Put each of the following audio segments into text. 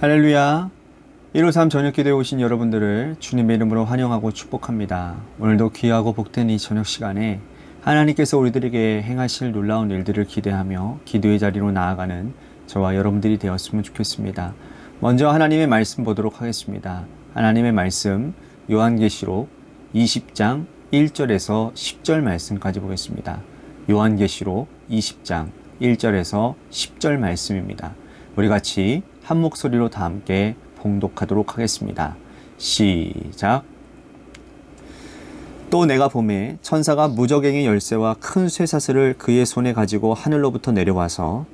할렐루야. 153 저녁기도에 오신 여러분들을 주님의 이름으로 환영하고 축복합니다. 오늘도 귀하고 복된 이 저녁 시간에 하나님께서 우리들에게 행하실 놀라운 일들을 기대하며 기도의 자리로 나아가는 저와 여러분들이 되었으면 좋겠습니다. 먼저 하나님의 말씀 보도록 하겠습니다. 하나님의 말씀 요한계시록 20장 1절에서 10절 말씀까지 보겠습니다. 요한계시록 20장 1절에서 10절 말씀입니다. 우리 같이 한 목소리로 다 함께 봉독하도록 하겠습니다. 시작. 또 내가 보매 천사가 무저갱의 열쇠와 큰 쇠사슬을 그의 손에 가지고 하늘로부터 내려와서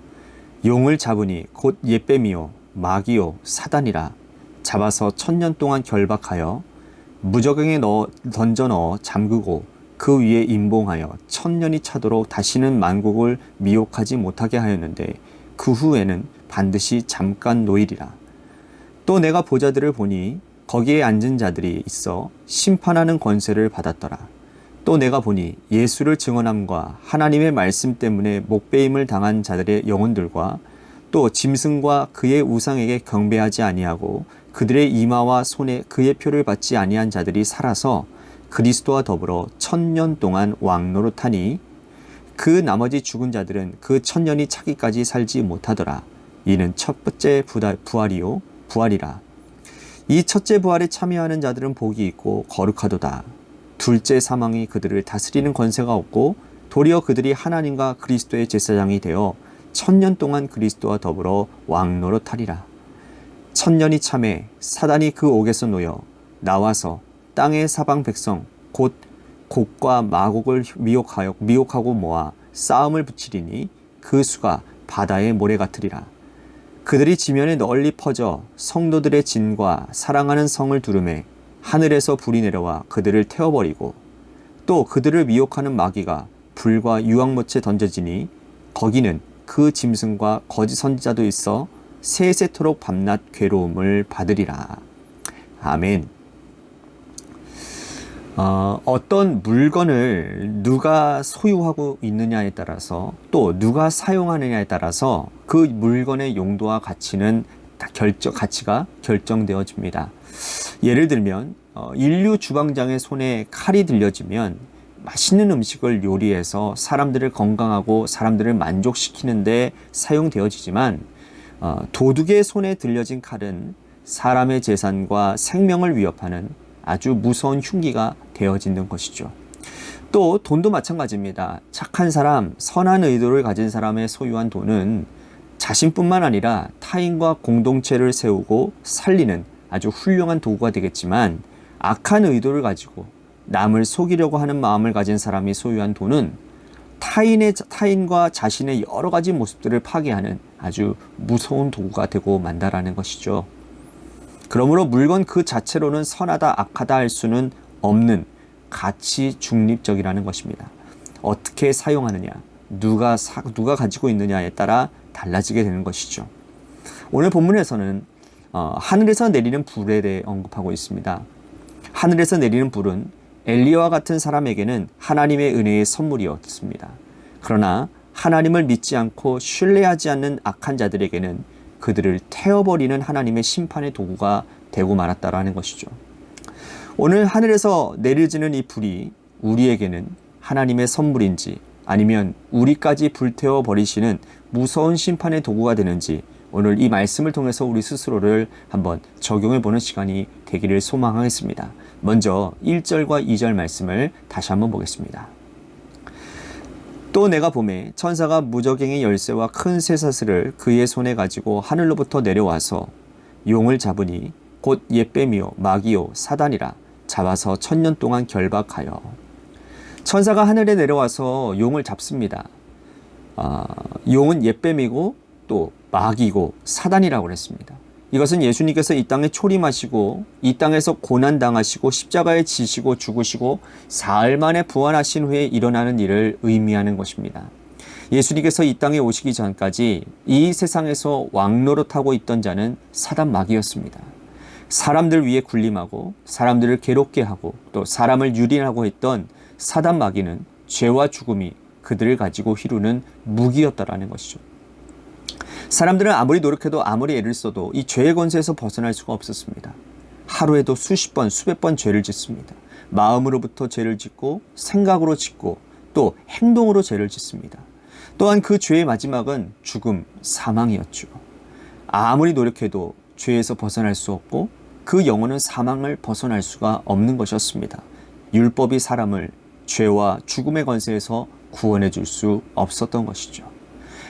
용을 잡으니 곧 옛뱀이요 마귀요 사단이라. 잡아서 1000년 동안 결박하여 무저갱에 던져 넣어 잠그고 그 위에 임봉하여 1000년이 차도록 다시는 만국을 미혹하지 못하게 하였는데 그 후에는 반드시 잠깐 노일이라. 또 내가 보자들을 보니 거기에 앉은 자들이 있어 심판하는 권세를 받았더라. 또 내가 보니 예수를 증언함과 하나님의 말씀 때문에 목배임을 당한 자들의 영혼들과 또 짐승과 그의 우상에게 경배하지 아니하고 그들의 이마와 손에 그의 표를 받지 아니한 자들이 살아서 그리스도와 더불어 1000년 동안 왕노릇하니 그 나머지 죽은 자들은 그 1000년이 차기까지 살지 못하더라. 이는 첫 번째 부활이라. 이 첫째 부활에 참여하는 자들은 복이 있고 거룩하도다. 둘째 사망이 그들을 다스리는 권세가 없고 도리어 그들이 하나님과 그리스도의 제사장이 되어 1000년 동안 그리스도와 더불어 왕노릇하리라. 1000년이 참에 사단이 그 옥에서 놓여 나와서 땅의 사방 백성 곧 곡과 마곡을 미혹하고 모아 싸움을 붙이리니 그 수가 바다의 모래 같으리라. 그들이 지면에 널리 퍼져 성도들의 진과 사랑하는 성을 두르매 하늘에서 불이 내려와 그들을 태워버리고 또 그들을 미혹하는 마귀가 불과 유황못에 던져지니 거기는 그 짐승과 거짓 선지자도 있어 세세토록 밤낮 괴로움을 받으리라. 아멘. 어떤 물건을 누가 소유하고 있느냐에 따라서 또 누가 사용하느냐에 따라서 그 물건의 용도와 가치가 결정되어집니다. 예를 들면 인류 주방장의 손에 칼이 들려지면 맛있는 음식을 요리해서 사람들을 건강하고 사람들을 만족시키는데 사용되어지지만 도둑의 손에 들려진 칼은 사람의 재산과 생명을 위협하는 아주 무서운 흉기가 되어지는 것이죠. 또 돈도 마찬가지입니다. 착한 사람, 선한 의도를 가진 사람의 소유한 돈은 자신뿐만 아니라 타인과 공동체를 세우고 살리는 아주 훌륭한 도구가 되겠지만 악한 의도를 가지고 남을 속이려고 하는 마음을 가진 사람이 소유한 돈은 타인과 자신의 여러 가지 모습들을 파괴하는 아주 무서운 도구가 되고 만다라는 것이죠. 그러므로 물건 그 자체로는 선하다 악하다 할 수는 없는 가치 중립적이라는 것입니다. 어떻게 사용하느냐, 누가 가지고 있느냐에 따라 달라지게 되는 것이죠. 오늘 본문에서는 하늘에서 내리는 불에 대해 언급하고 있습니다. 하늘에서 내리는 불은 엘리야와 같은 사람에게는 하나님의 은혜의 선물이었습니다. 그러나 하나님을 믿지 않고 신뢰하지 않는 악한 자들에게는 그들을 태워버리는 하나님의 심판의 도구가 되고 말았다라는 것이죠. 오늘 하늘에서 내려지는 이 불이 우리에게는 하나님의 선물인지 아니면 우리까지 불태워 버리시는 무서운 심판의 도구가 되는지 오늘 이 말씀을 통해서 우리 스스로를 한번 적용해 보는 시간이 되기를 소망하겠습니다. 먼저 1절과 2절 말씀을 다시 한번 보겠습니다. 또 내가 보매 천사가 무저갱의 열쇠와 큰 쇠사슬을 그의 손에 가지고 하늘로부터 내려와서 용을 잡으니 곧 옛뱀이요 마귀요 사단이라. 잡아서 1000년 동안 결박하여. 천사가 하늘에 내려와서 용을 잡습니다. 용은 옛뱀이고 또 마귀고 사단이라고 그랬습니다. 이것은 예수님께서 이 땅에 초림하시고 이 땅에서 고난당하시고 십자가에 지시고 죽으시고 사흘 만에 부활하신 후에 일어나는 일을 의미하는 것입니다. 예수님께서 이 땅에 오시기 전까지 이 세상에서 왕노릇하고 있던 자는 사단 마귀였습니다. 사람들 위에 군림하고 사람들을 괴롭게 하고 또 사람을 유린하고 했던 사단 마귀는 죄와 죽음이 그들을 가지고 휘두르는 무기였다라는 것이죠. 사람들은 아무리 노력해도 아무리 애를 써도 이 죄의 권세에서 벗어날 수가 없었습니다. 하루에도 수십 번, 수백 번 죄를 짓습니다. 마음으로부터 죄를 짓고 생각으로 짓고 또 행동으로 죄를 짓습니다. 또한 그 죄의 마지막은 죽음, 사망이었죠. 아무리 노력해도 죄에서 벗어날 수 없고 그 영혼은 사망을 벗어날 수가 없는 것이었습니다. 율법이 사람을 죄와 죽음의 권세에서 구원해 줄 수 없었던 것이죠.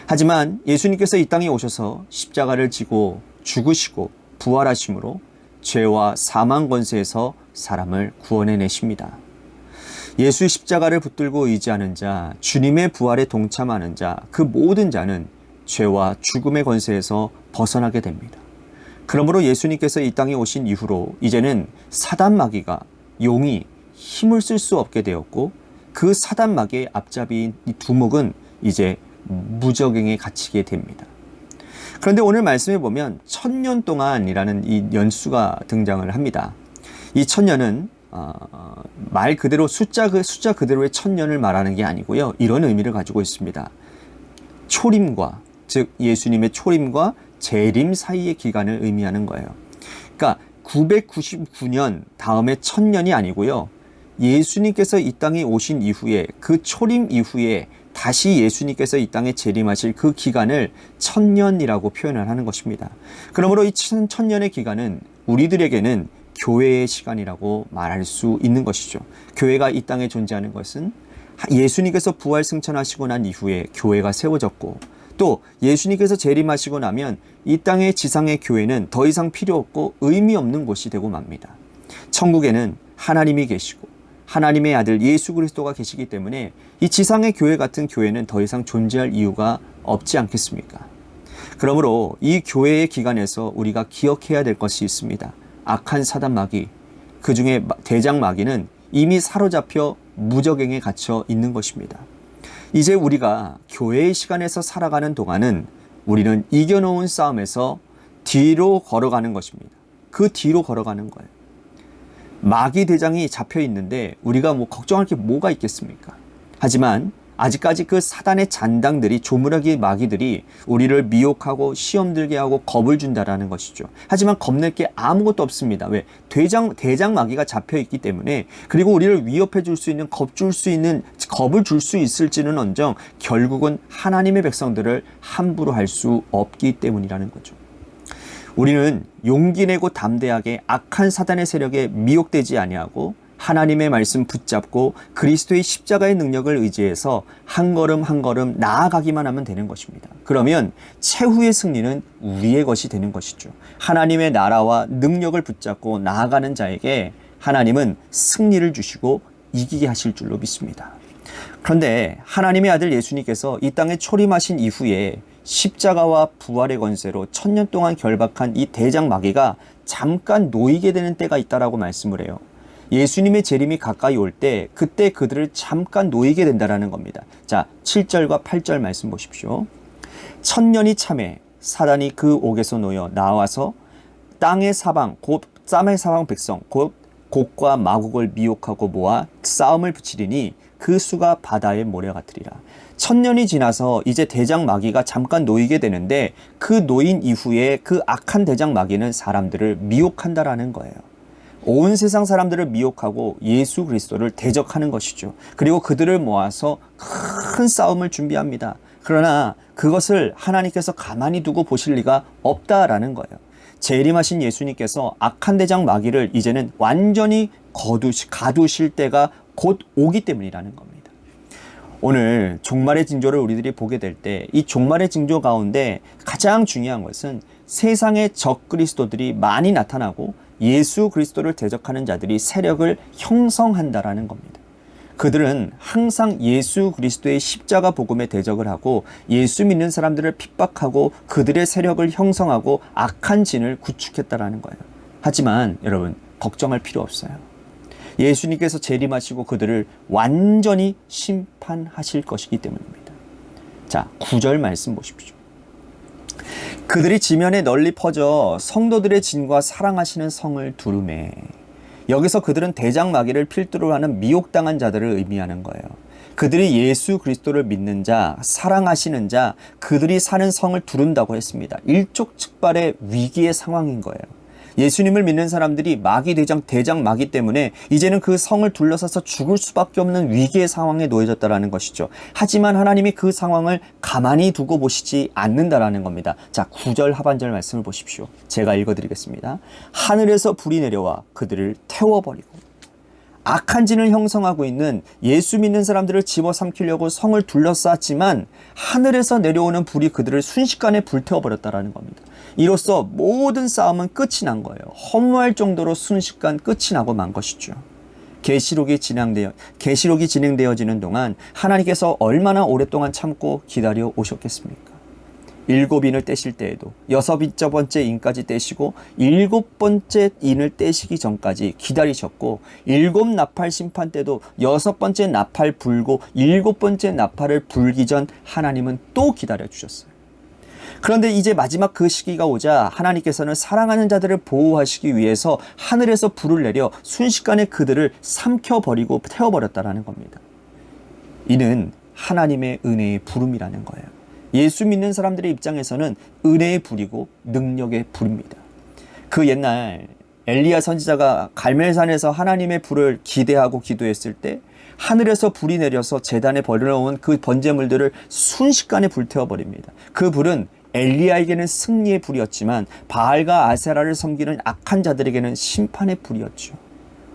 하지만 예수님께서 이 땅에 오셔서 십자가를 지고 죽으시고 부활하심으로 죄와 사망 권세에서 사람을 구원해 내십니다. 예수의 십자가를 붙들고 의지하는 자, 주님의 부활에 동참하는 자, 그 모든 자는 죄와 죽음의 권세에서 벗어나게 됩니다. 그러므로 예수님께서 이 땅에 오신 이후로 이제는 사단 마귀가 용이 힘을 쓸 수 없게 되었고 그 사단 마귀의 앞잡이인 이 두목은 이제 무적행에 갇히게 됩니다. 그런데 오늘 말씀에 보면 1000년 동안이라는 이 연수가 등장을 합니다. 이 1000년은 말 그대로 숫자 그대로의 1000년을 말하는 게 아니고요. 이런 의미를 가지고 있습니다. 초림과 즉 예수님의 초림과 재림 사이의 기간을 의미하는 거예요. 그러니까 999년 다음에 1000년이 아니고요. 예수님께서 이 땅에 오신 이후에 그 초림 이후에 다시 예수님께서 이 땅에 재림하실 그 기간을 1000년이라고 표현을 하는 것입니다. 그러므로 이 1000년의 기간은 우리들에게는 교회의 시간이라고 말할 수 있는 것이죠. 교회가 이 땅에 존재하는 것은 예수님께서 부활 승천하시고 난 이후에 교회가 세워졌고 또 예수님께서 재림하시고 나면 이 땅의 지상의 교회는 더 이상 필요 없고 의미 없는 곳이 되고 맙니다. 천국에는 하나님이 계시고 하나님의 아들 예수 그리스도가 계시기 때문에 이 지상의 교회 같은 교회는 더 이상 존재할 이유가 없지 않겠습니까? 그러므로 이 교회의 기간에서 우리가 기억해야 될 것이 있습니다. 악한 사단 마귀, 그 중에 대장 마귀는 이미 사로잡혀 무적행에 갇혀 있는 것입니다. 이제 우리가 교회의 시간에서 살아가는 동안은 우리는 이겨놓은 싸움에서 뒤로 걸어가는 것입니다. 그 뒤로 걸어가는 거예요. 마귀 대장이 잡혀 있는데 우리가 걱정할 게 뭐가 있겠습니까? 하지만 아직까지 그 사단의 잔당들이 조무라기 마귀들이 우리를 미혹하고 시험 들게 하고 겁을 준다라는 것이죠. 하지만 겁낼 게 아무것도 없습니다. 왜? 대장 마귀가 잡혀 있기 때문에 그리고 우리를 위협해 줄 수 있는 겁을 줄 수 있을지는 언정 결국은 하나님의 백성들을 함부로 할 수 없기 때문이라는 거죠. 우리는 용기 내고 담대하게 악한 사단의 세력에 미혹되지 아니하고 하나님의 말씀 붙잡고 그리스도의 십자가의 능력을 의지해서 한 걸음 한 걸음 나아가기만 하면 되는 것입니다. 그러면 최후의 승리는 우리의 것이 되는 것이죠. 하나님의 나라와 능력을 붙잡고 나아가는 자에게 하나님은 승리를 주시고 이기게 하실 줄로 믿습니다. 그런데 하나님의 아들 예수님께서 이 땅에 초림하신 이후에 십자가와 부활의 권세로 1000년 동안 결박한 이 대장 마귀가 잠깐 놓이게 되는 때가 있다라고 말씀을 해요. 예수님의 재림이 가까이 올 때 그때 그들을 잠깐 놓이게 된다라는 겁니다. 자, 7절과 8절 말씀 보십시오. 1000년이 참에 사단이 그 옥에서 놓여 나와서 땅의 사방 곧 쌈의 사방 백성 곧 곡과 마곡을 미혹하고 모아 싸움을 붙이리니 그 수가 바다의 모래 같으리라. 1000년이 지나서 이제 대장 마귀가 잠깐 놓이게 되는데 그 놓인 이후에 그 악한 대장 마귀는 사람들을 미혹한다라는 거예요. 온 세상 사람들을 미혹하고 예수 그리스도를 대적하는 것이죠. 그리고 그들을 모아서 큰 싸움을 준비합니다. 그러나 그것을 하나님께서 가만히 두고 보실 리가 없다라는 거예요. 재림하신 예수님께서 악한 대장 마귀를 이제는 완전히 가두실 때가 곧 오기 때문이라는 겁니다. 오늘 종말의 징조를 우리들이 보게 될 때 이 종말의 징조 가운데 가장 중요한 것은 세상의 적 그리스도들이 많이 나타나고 예수 그리스도를 대적하는 자들이 세력을 형성한다라는 겁니다. 그들은 항상 예수 그리스도의 십자가 복음에 대적을 하고 예수 믿는 사람들을 핍박하고 그들의 세력을 형성하고 악한 진을 구축했다라는 거예요. 하지만 여러분 걱정할 필요 없어요. 예수님께서 재림하시고 그들을 완전히 심판하실 것이기 때문입니다. 자, 9절 말씀 보십시오. 그들이 지면에 널리 퍼져 성도들의 진과 사랑하시는 성을 두루매. 여기서 그들은 대장 마귀를 필두로 하는 미혹당한 자들을 의미하는 거예요. 그들이 예수 그리스도를 믿는 자, 사랑하시는 자, 그들이 사는 성을 두른다고 했습니다. 일촉즉발의 위기의 상황인 거예요. 예수님을 믿는 사람들이 마귀 대장 마귀 때문에 이제는 그 성을 둘러싸서 죽을 수밖에 없는 위기의 상황에 놓여졌다라는 것이죠. 하지만 하나님이 그 상황을 가만히 두고 보시지 않는다라는 겁니다. 자, 9절 하반절 말씀을 보십시오. 제가 읽어드리겠습니다. 하늘에서 불이 내려와 그들을 태워버리고, 악한 진을 형성하고 있는 예수 믿는 사람들을 집어삼키려고 성을 둘러쌌지만 하늘에서 내려오는 불이 그들을 순식간에 불태워버렸다라는 겁니다. 이로써 모든 싸움은 끝이 난 거예요. 허무할 정도로 순식간 끝이 나고 만 것이죠. 계시록이 진행되어지는 동안 하나님께서 얼마나 오랫동안 참고 기다려 오셨겠습니까? 7인을 떼실 때에도 6번째 인까지 떼시고 7번째 인을 떼시기 전까지 기다리셨고, 7 나팔 심판 때도 6번째 나팔 불고 7번째 나팔을 불기 전 하나님은 또 기다려 주셨어요. 그런데 이제 마지막 그 시기가 오자 하나님께서는 사랑하는 자들을 보호하시기 위해서 하늘에서 불을 내려 순식간에 그들을 삼켜버리고 태워버렸다라는 겁니다. 이는 하나님의 은혜의 부름이라는 거예요. 예수 믿는 사람들의 입장에서는 은혜의 불이고 능력의 불입니다. 그 옛날 엘리야 선지자가 갈멜산에서 하나님의 불을 기대하고 기도했을 때 하늘에서 불이 내려서 제단에 버려놓은 그 번제물들을 순식간에 불태워버립니다. 그 불은 엘리야에게는 승리의 불이었지만 바알과 아세라를 섬기는 악한 자들에게는 심판의 불이었죠.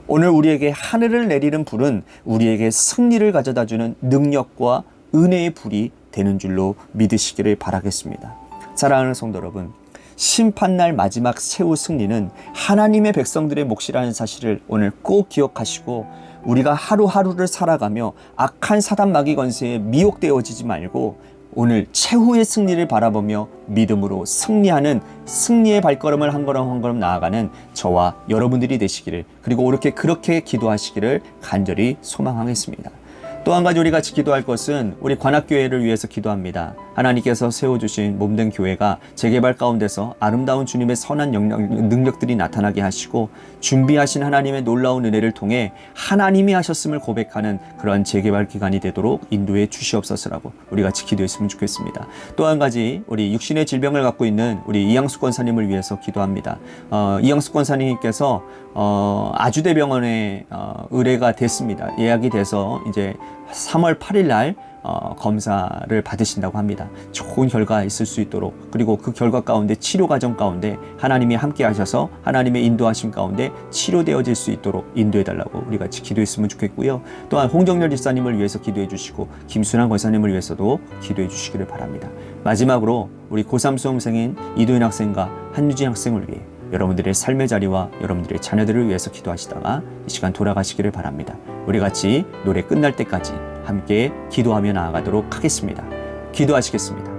오늘 우리에게 하늘을 내리는 불은 우리에게 승리를 가져다주는 능력과 은혜의 불이 되는 줄로 믿으시기를 바라겠습니다. 사랑하는 성도 여러분, 심판날 마지막 최후 승리는 하나님의 백성들의 몫이라는 사실을 오늘 꼭 기억하시고, 우리가 하루하루를 살아가며 악한 사단 마귀 권세에 미혹되어지지 말고 오늘 최후의 승리를 바라보며 믿음으로 승리하는, 승리의 발걸음을 한 걸음 한 걸음 나아가는 저와 여러분들이 되시기를, 그리고 그렇게 기도하시기를 간절히 소망하겠습니다. 또 한 가지 우리 같이 기도할 것은 우리 관악교회를 위해서 기도합니다. 하나님께서 세워주신 몸된 교회가 재개발 가운데서 아름다운 주님의 선한 능력들이 나타나게 하시고, 준비하신 하나님의 놀라운 은혜를 통해 하나님이 하셨음을 고백하는 그런 재개발 기간이 되도록 인도해 주시옵소서라고 우리 같이 기도했으면 좋겠습니다. 또 한 가지 우리 육신의 질병을 갖고 있는 우리 이양숙 권사님을 위해서 기도합니다. 이양숙 권사님께서 아주대병원에 의뢰가 됐습니다. 예약이 돼서 이제 3월 8일 날 검사를 받으신다고 합니다. 좋은 결과 있을 수 있도록, 그리고 그 결과 가운데 치료 과정 가운데 하나님이 함께 하셔서 하나님의 인도하심 가운데 치료되어질 수 있도록 인도해 달라고 우리 같이 기도했으면 좋겠고요. 또한 홍정렬 집사님을 위해서 기도해 주시고 김순환 권사님을 위해서도 기도해 주시기를 바랍니다. 마지막으로 우리 고3 수험생인 이도현 학생과 한유진 학생을 위해 여러분들의 삶의 자리와 여러분들의 자녀들을 위해서 기도하시다가 이 시간 돌아가시기를 바랍니다. 우리 같이 노래 끝날 때까지 함께 기도하며 나아가도록 하겠습니다. 기도하시겠습니다.